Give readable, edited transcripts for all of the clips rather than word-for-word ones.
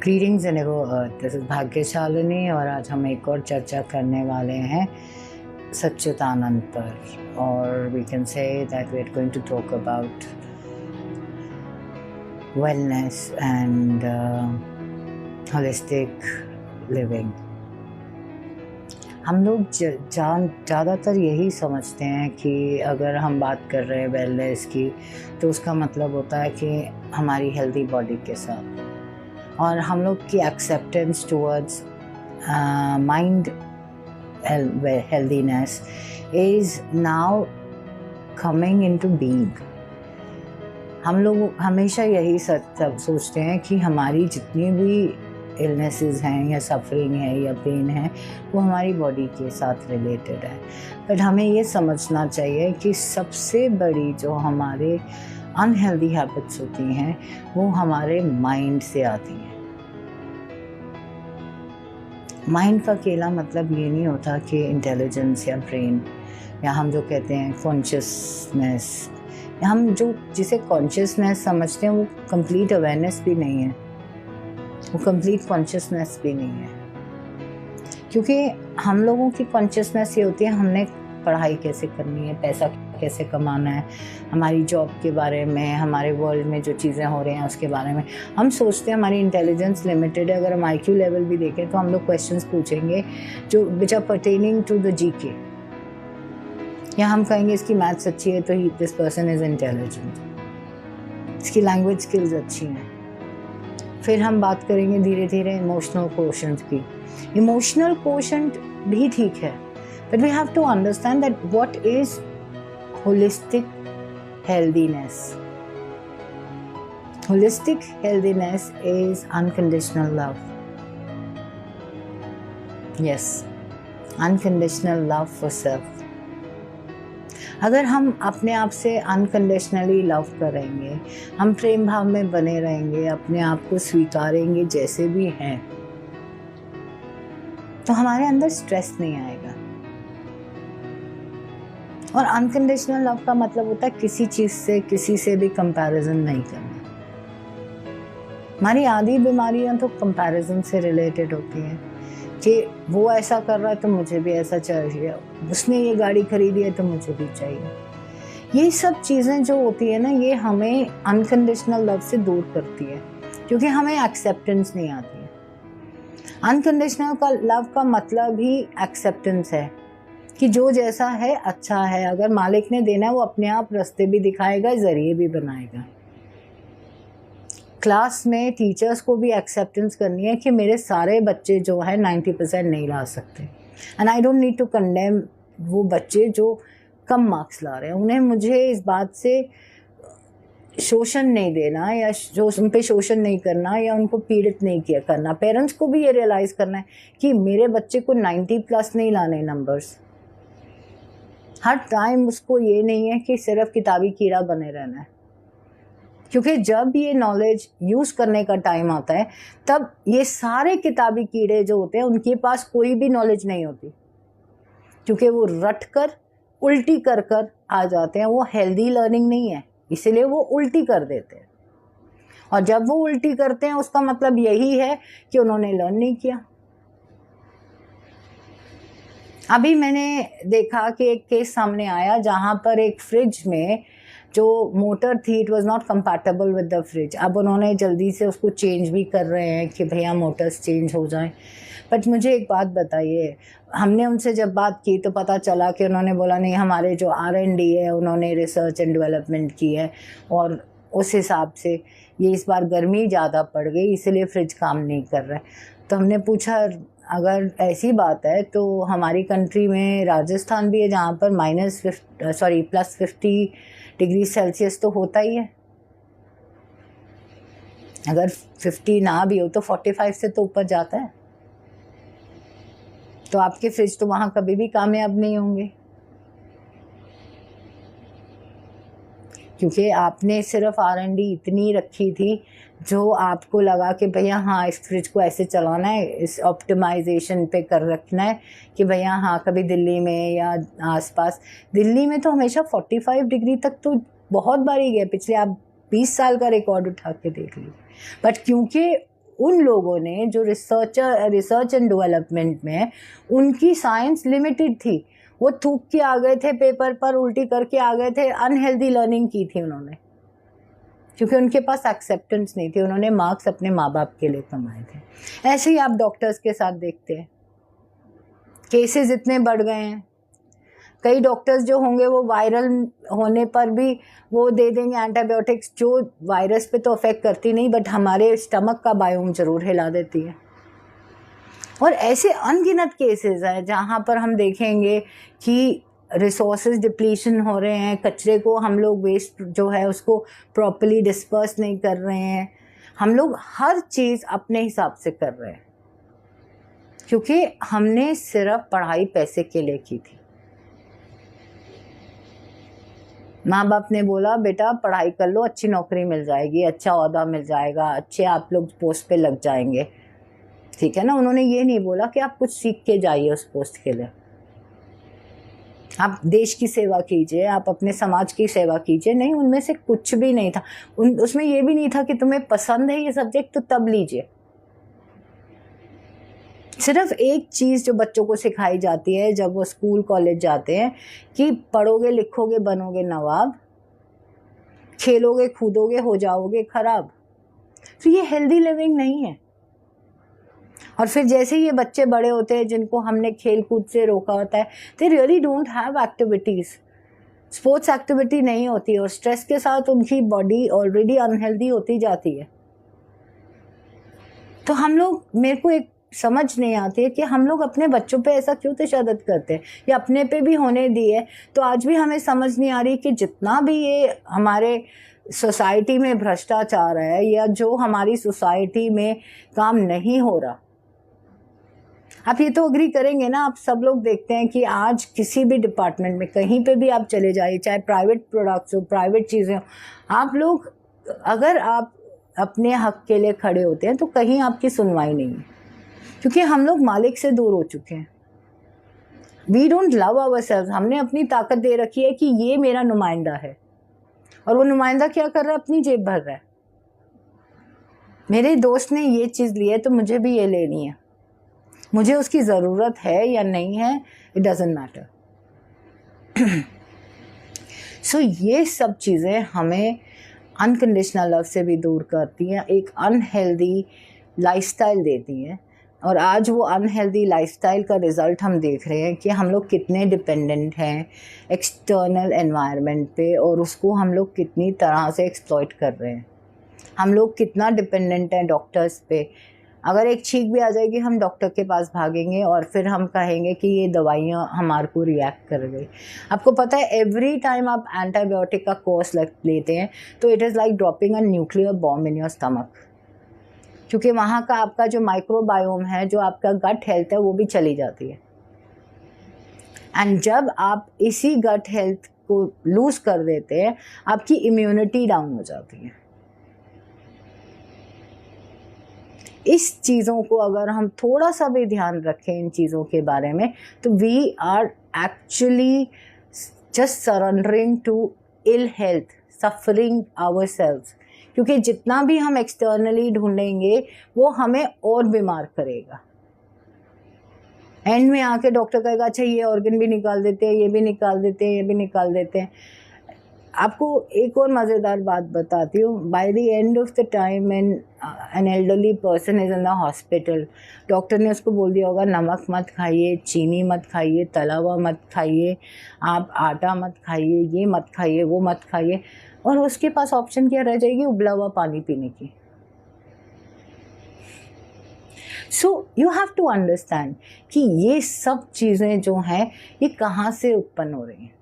Greetings in earth, this is Bhagyashalini और आज हम एक और चर्चा करने वाले हैं सच्चिदानंद पर, और we can say that we are going to talk about wellness and holistic living. हम लोग ज़्यादातर यही समझते हैं कि अगर हम बात कर रहे हैं वेलनेस की तो उसका मतलब होता है कि हमारी हेल्दी बॉडी के साथ, और हम लोग की acceptance towards mind healthiness is now coming into being. हम लोग हमेशा यही सोचते हैं कि हमारी जितनी भी इलनेसेस हैं या सफरिंग है या पेन है वो हमारी बॉडी के साथ रिलेटेड है, बट हमें ये समझना चाहिए कि सबसे बड़ी जो हमारे अनहेल्दी हैबिट्स होती हैं वो हमारे माइंड से आती हैं. माइंड का अकेला मतलब ये नहीं होता कि इंटेलिजेंस या ब्रेन, या हम जो कहते हैं कॉन्शियसनेस, हम जो जिसे कॉन्शियसनेस समझते हैं वो कंप्लीट अवेयरनेस भी नहीं है, वो कंप्लीट कॉन्शियसनेस भी नहीं है. क्योंकि हम लोगों की कॉन्शियसनेस ये होती है हमने पढ़ाई कैसे करनी है, पैसा कैसे कमाना है, हमारी जॉब के बारे में, हमारे वर्ल्ड में जो चीज़ें हो रही हैं उसके बारे में हम सोचते हैं. हमारी इंटेलिजेंस लिमिटेड है. अगर हम IQ लेवल भी देखें तो हम लोग क्वेश्चंस पूछेंगे जो which are pertaining to the GK, या हम कहेंगे इसकी मैथ्स अच्छी है तो दिस पर्सन इज़ इंटेलिजेंट, इसकी लैंग्वेज स्किल्स अच्छी हैं. फिर हम बात करेंगे धीरे धीरे इमोशनल कोशेंट की. इमोशनल कोशेंट भी ठीक है, but we have to understand that what is holistic healthiness. Holistic healthiness is unconditional love. Yes, unconditional love for self. अगर हम अपने आप से अनकंडीशनली लव करेंगे, हम प्रेम भाव में बने रहेंगे, अपने आप को स्वीकारेंगे जैसे भी हैं, तो हमारे अंदर स्ट्रेस नहीं आएगा. और अनकंडीशनल लव का मतलब होता है किसी चीज़ से, किसी से भी कंपैरिजन नहीं करना. हमारी आधी बीमारियां तो कंपैरिजन से रिलेटेड होती हैं कि वो ऐसा कर रहा है तो मुझे भी ऐसा चाहिए, उसने ये गाड़ी खरीदी है तो मुझे भी चाहिए. ये सब चीज़ें जो होती है ना, ये हमें अनकंडीशनल लव से दूर करती है, क्योंकि हमें एक्सेप्टेंस नहीं आती है. अनकंडीशनल लव का मतलब ही एक्सेप्टेंस है कि जो जैसा है अच्छा है. अगर मालिक ने देना है वो अपने आप रास्ते भी दिखाएगा, जरिए भी बनाएगा. क्लास में टीचर्स को भी एक्सेप्टेंस करनी है कि मेरे सारे बच्चे जो है 90% नहीं ला सकते, and I don't need to condemn वो बच्चे जो कम मार्क्स ला रहे हैं. उन्हें मुझे इस बात से शोषण नहीं देना, या जो उन पे शोषण नहीं करना, या उनको पीड़ित नहीं किया करना. पेरेंट्स को भी ये रियलाइज़ करना है कि मेरे बच्चे को 90+ नहीं लाने नंबर्स. हर टाइम उसको ये नहीं है कि सिर्फ किताबी कीड़ा बने रहना है, क्योंकि जब ये नॉलेज यूज़ करने का टाइम आता है तब ये सारे किताबी कीड़े जो होते हैं उनके पास कोई भी नॉलेज नहीं होती, क्योंकि वो रट कर उल्टी कर कर आ जाते हैं. वो हेल्दी लर्निंग नहीं है, इसीलिए वो उल्टी कर देते हैं. और जब वो उल्टी करते हैं उसका मतलब यही है कि उन्होंने लर्न नहीं किया. अभी मैंने देखा कि एक केस सामने आया जहाँ पर एक फ्रिज में जो मोटर थी it was not compatible with the fridge. अब उन्होंने जल्दी से उसको चेंज भी कर रहे हैं कि भैया मोटर्स चेंज हो जाएं. बट मुझे एक बात बताइए, हमने उनसे जब बात की तो पता चला कि उन्होंने बोला नहीं, हमारे जो R&D है उन्होंने रिसर्च एंड डेवलपमेंट की है और उस हिसाब से ये इस बार गर्मी ज़्यादा पड़ गई इसलिए फ्रिज काम नहीं कर रहा है. तो हमने पूछा अगर ऐसी बात है तो हमारी कंट्री में राजस्थान भी है जहाँ पर +50 डिग्री सेल्सियस तो होता ही है. अगर 50 ना भी हो तो 45 से तो ऊपर जाता है. तो आपके फ्रिज तो वहाँ कभी भी कामयाब नहीं होंगे, क्योंकि आपने सिर्फ R&D इतनी रखी थी जो आपको लगा कि भैया हाँ इस फ्रिज को ऐसे चलाना है, इस ऑप्टिमाइजेशन पे कर रखना है कि भैया हाँ कभी दिल्ली में या आसपास. दिल्ली में तो हमेशा 45 डिग्री तक तो बहुत बार ही गए. पिछले आप 20 साल का रिकॉर्ड उठा के देख लीजिए. बट क्योंकि उन लोगों ने जो रिसर्च एंड डेवलपमेंट में, उनकी साइंस लिमिटेड थी। वो थूक के आ गए थे पेपर पर, उल्टी करके आ गए थे, अनहेल्दी लर्निंग की थी उन्होंने, क्योंकि उनके पास एक्सेप्टेंस नहीं थी। उन्होंने मार्क्स अपने माँ बाप के लिए कमाए थे। ऐसे ही आप डॉक्टर्स के साथ देखते हैं, केसेस इतने बढ़ गए हैं। कई डॉक्टर्स जो होंगे वो वायरल होने पर भी वो दे देंगे एंटीबायोटिक्स, जो वायरस पे तो अफेक्ट करती नहीं, बट हमारे स्टमक का बायोम जरूर हिला देती है। और ऐसे अनगिनत केसेस हैं जहाँ पर हम देखेंगे कि रिसोर्सेज डिप्लीशन हो रहे हैं, कचरे को हम लोग वेस्ट जो है उसको प्रॉपर्ली डिस्पर्स नहीं कर रहे हैं। हम लोग हर चीज़ अपने हिसाब से कर रहे हैं, क्योंकि हमने सिर्फ पढ़ाई पैसे के लिए की थी। माँ बाप ने बोला बेटा पढ़ाई कर लो, अच्छी नौकरी मिल जाएगी, अच्छा ओहदा मिल जाएगा, अच्छे आप लोग पोस्ट पे लग जाएंगे, ठीक है ना। उन्होंने ये नहीं बोला कि आप कुछ सीख के जाइए उस पोस्ट के लिए, आप देश की सेवा कीजिए, आप अपने समाज की सेवा कीजिए। नहीं, उनमें से कुछ भी नहीं था। उसमें ये भी नहीं था कि तुम्हें पसंद है ये सब्जेक्ट तो तब लीजिए। सिर्फ एक चीज़ जो बच्चों को सिखाई जाती है जब वो स्कूल कॉलेज जाते हैं कि पढ़ोगे लिखोगे बनोगे नवाब, खेलोगे कूदोगे हो जाओगे खराब। तो ये हेल्दी लिविंग नहीं है। और फिर जैसे ही ये बच्चे बड़े होते हैं जिनको हमने खेल कूद से रोका होता है, they really don't have activities, sports activity नहीं होती, और स्ट्रेस के साथ उनकी बॉडी ऑलरेडी अनहेल्दी होती जाती है। तो हम लोग, मेरे को एक समझ नहीं आती है कि हम लोग अपने बच्चों पे ऐसा क्यों तशद्दुद करते हैं, या अपने पे भी होने दिए। तो आज भी हमें समझ नहीं आ रही कि जितना भी ये हमारे सोसाइटी में भ्रष्टाचार है, या जो हमारी सोसाइटी में काम नहीं हो रहा, आप ये तो अग्री करेंगे ना, आप सब लोग देखते हैं कि आज किसी भी डिपार्टमेंट में कहीं पे भी आप चले जाइए, चाहे प्राइवेट प्रोडक्ट्स हो, प्राइवेट चीज़ें हो, आप लोग अगर आप अपने हक के लिए खड़े होते हैं तो कहीं आपकी सुनवाई नहीं है, क्योंकि हम लोग मालिक से दूर हो चुके हैं। We don't love ourselves. हमने अपनी ताकत दे रखी है कि ये मेरा नुमाइंदा है, और वो नुमाइंदा क्या कर रहा है, अपनी जेब भर रहा है। मेरे दोस्त ने ये चीज़ ली है तो मुझे भी ये लेनी है, मुझे उसकी ज़रूरत है या नहीं है, इट डजंट मैटर। सो ये सब चीज़ें हमें अनकंडीशनल लव से भी दूर करती हैं, एक अनहेल्दी लाइफस्टाइल देती हैं। और आज वो अनहेल्दी लाइफस्टाइल का रिज़ल्ट हम देख रहे हैं कि हम लोग कितने डिपेंडेंट हैं एक्सटर्नल एनवायरनमेंट पे, और उसको हम लोग कितनी तरह से एक्सप्लॉइट कर रहे हैं। हम लोग कितना डिपेंडेंट हैं डॉक्टर्स पे। अगर एक छींक भी आ जाएगी हम डॉक्टर के पास भागेंगे, और फिर हम कहेंगे कि ये दवाइयाँ हमारे को रिएक्ट कर गई। आपको पता है एवरी टाइम आप एंटीबायोटिक का कोर्स लेते हैं तो it is like dropping a nuclear bomb in your stomach, क्योंकि वहाँ का आपका जो माइक्रोबायोम है, जो आपका गट हेल्थ है, वो भी चली जाती है। एंड जब आप इसी गट हेल्थ को लूज़ कर देते हैं, आपकी इम्यूनिटी डाउन हो जाती है। इस चीज़ों को अगर हम थोड़ा सा भी ध्यान रखें इन चीज़ों के बारे में, तो we are actually just surrendering to ill health, suffering ourselves, क्योंकि जितना भी हम एक्सटर्नली ढूंढेंगे वो हमें और बीमार करेगा। एंड में आके डॉक्टर कहेगा अच्छा ये ऑर्गन भी निकाल देते हैं, ये भी निकाल देते हैं, ये भी निकाल देते हैं। आपको एक और मज़ेदार बात बताती हूँ। By the end of the time when an elderly person is in the hospital, doctor ने उसको बोल दिया होगा नमक मत खाइए, चीनी मत खाइए, तला हुआ मत खाइए, आप आटा मत खाइए, ये मत खाइए, वो मत खाइए, और उसके पास ऑप्शन क्या रह जाएगी, उबला हुआ पानी पीने की। So you have to understand कि ये सब चीज़ें जो हैं ये कहाँ से उत्पन्न हो रही हैं,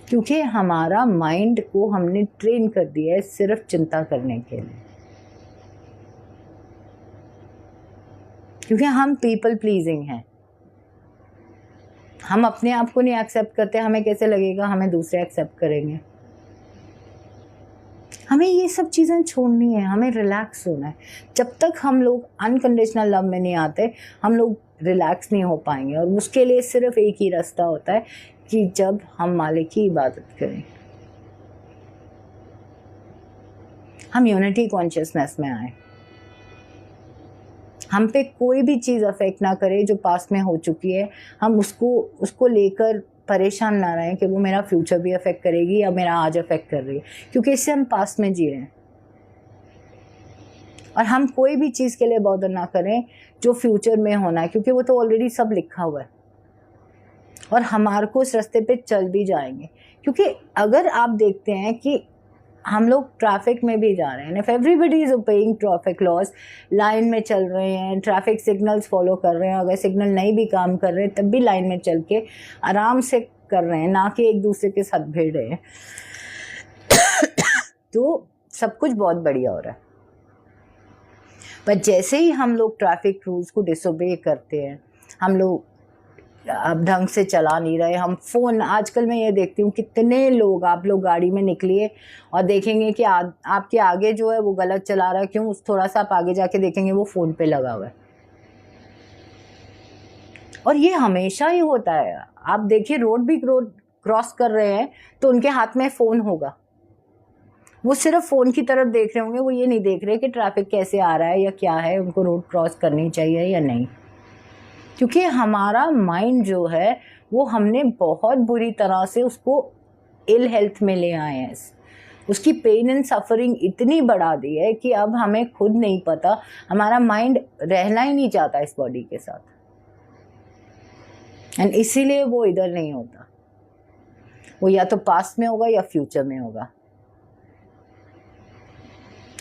क्योंकि हमारा माइंड को हमने ट्रेन कर दिया है सिर्फ चिंता करने के लिए, क्योंकि हम पीपल प्लीजिंग हैं। हम अपने आप को नहीं एक्सेप्ट करते, हमें कैसे लगेगा हमें दूसरे एक्सेप्ट करेंगे। हमें ये सब चीज़ें छोड़नी है, हमें रिलैक्स होना है। जब तक हम लोग अनकंडीशनल लव में नहीं आते, हम लोग रिलैक्स नहीं हो पाएंगे। और उसके लिए सिर्फ एक ही रास्ता होता है कि जब हम मालिक की इबादत करें। हम यूनिटी कॉन्शियसनेस में आए, हम पे कोई भी चीज़ अफेक्ट ना करे जो पास्ट में हो चुकी है, हम उसको लेकर परेशान ना रहें कि वो मेरा फ्यूचर भी अफेक्ट करेगी या मेरा आज अफेक्ट कर रही है, क्योंकि इससे हम पास्ट में जी रहे हैं। और हम कोई भी चीज़ के लिए बॉदर ना करें जो फ्यूचर में होना है, क्योंकि वो तो ऑलरेडी सब लिखा हुआ है और हमारे को उस रास्ते पे चल भी जाएंगे। क्योंकि अगर आप देखते हैं कि हम लोग ट्रैफिक में भी जा रहे हैं, if everybody is obeying traffic laws, line में चल रहे हैं, ट्रैफिक सिग्नल्स फॉलो कर रहे हैं, अगर सिग्नल नहीं भी काम कर रहे हैं तब भी लाइन में चल के आराम से कर रहे हैं, ना कि एक दूसरे के साथ भिड़ रहे हैं तो सब कुछ बहुत बढ़िया हो रहा है। पर जैसे ही हम लोग ट्रैफिक रूल्स को डिसोबे करते हैं, हम लोग अब ढंग से चला नहीं रहे, हम फ़ोन, आजकल मैं ये देखती हूँ कितने लोग, आप लोग गाड़ी में निकलिए और देखेंगे कि आपके आगे जो है वो गलत चला रहा है, क्यों, थोड़ा सा आप आगे जाके देखेंगे वो फ़ोन पे लगा हुआ है। और ये हमेशा ही होता है, आप देखिए रोड क्रॉस कर रहे हैं तो उनके हाथ में फ़ोन होगा, वो सिर्फ फ़ोन की तरफ देख रहे होंगे, वो ये नहीं देख रहे कि ट्रैफिक कैसे आ रहा है या क्या है, उनको रोड क्रॉस करनी चाहिए या नहीं। क्योंकि हमारा माइंड जो है वो हमने बहुत बुरी तरह से उसको इल हेल्थ में ले आए हैं, उसकी पेन एंड सफरिंग इतनी बढ़ा दी है कि अब हमें खुद नहीं पता, हमारा माइंड रहना ही नहीं चाहता इस बॉडी के साथ, एंड इसीलिए वो इधर नहीं होता, वो या तो पास्ट में होगा या फ्यूचर में होगा।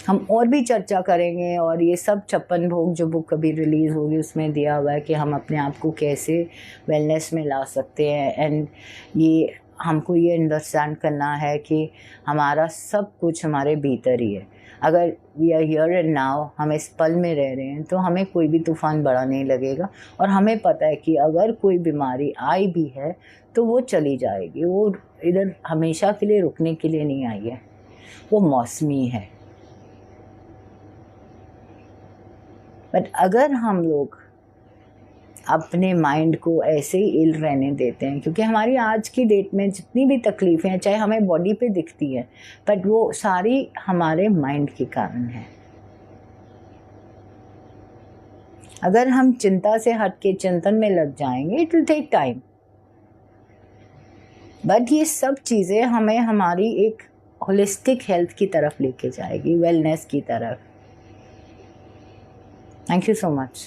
हम और भी चर्चा करेंगे, और ये सब 56 भोग जो बुक कभी रिलीज़ होगी उसमें दिया हुआ है कि हम अपने आप को कैसे वेलनेस में ला सकते हैं, एंड ये हमको ये अंडरस्टैंड करना है कि हमारा सब कुछ हमारे भीतर ही है। अगर we are here and now, हम इस पल में रह रहे हैं, तो हमें कोई भी तूफ़ान बड़ा नहीं लगेगा, और हमें पता है कि अगर कोई बीमारी आई भी है तो वो चली जाएगी, वो इधर हमेशा के लिए रुकने के लिए नहीं आई है, वो मौसमी है। बट अगर हम लोग अपने माइंड को ऐसे ही इल रहने देते हैं, क्योंकि हमारी आज की डेट में जितनी भी तकलीफ़ें हैं, चाहे हमें बॉडी पे दिखती है, बट वो सारी हमारे माइंड के कारण है। अगर हम चिंता से हट के चिंतन में लग जाएंगे, it will take time, but ये सब चीज़ें हमें हमारी एक होलिस्टिक हेल्थ की तरफ लेके जाएगी, वेलनेस की तरफ। Thank you so much.